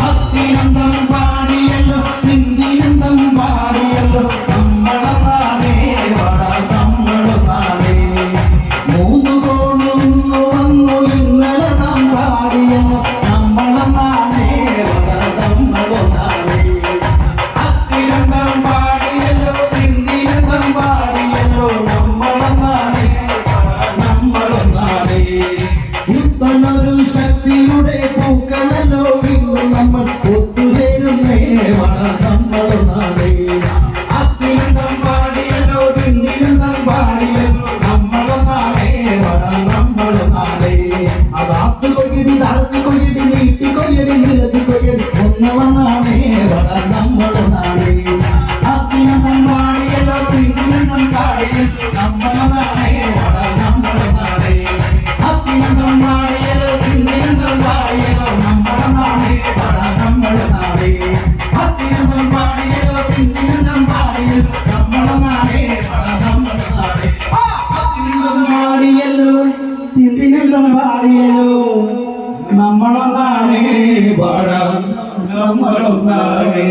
അത്തിനന്തം പാടിയല്ലോ ഹിന്ദിനന്തം പാടിയല്ലോ നമ്മളെ നാടേ വട നമ്മളെ നാടേ മൂന്നു കോണുന്നു വന്നു ഇന്നലെ നാം പാടിയല്ലോ നമ്മളെ നാടേ വട നമ്മളെ നാടേ അത്തിനന്തം പാടിയല്ലോ ഹിന്ദിനന്തം പാടിയല്ലോ നമ്മളെ നാടേ നമ്മളെ നാടേ പുത്തനൊരു ശക്തിയുടെ പൂക്കളല്ലോ ഇന്ന് നമ്മൾ ഒത്തുചേരുന്നേ വട നമ്മളെ നാടേ അത്തിനന്തം പാടിയല്ലോ ഹിന്ദിനന്തം പാടിയല്ലോ നമ്മളെ നാടേ വട നമ്മളെ നാടേ അതാത്തു കൊയ്യടി താഴ്ത്തി കൊയ്യടി നീട്ടി കൊയ്യടി നിരത്തി കൊയ്യടി ഒന്നളെ നാടേ വട നമ്മളെ നാടേ അത്തിനന്തം പാടിയല്ലോ ഹിന്ദിനന്തം പാടിയല്ലോ നമ്മളെ നാടേ വട നമ്മളെ നാടേ അത്തിനന്തം പാടിയല്ലോ ഹിന്ദിനന്തം പാടിയല്ലോ നമ്മളെ നാടേ വട നമ്മളെ നാടേ അത്തിനന്തം പാടിയല്ലോ ഹിന്ദിനന്തം പാടിയല്ലോ നമ്മളെ നാടേ വട നമ്മളെ നാടേ അത്തിനന്തം പാടിയല്ലോ ഹിന്ദിനന്തം പാടിയല്ലോ നമ്മളെ നാടേ വട നമ്മളെ നാടേ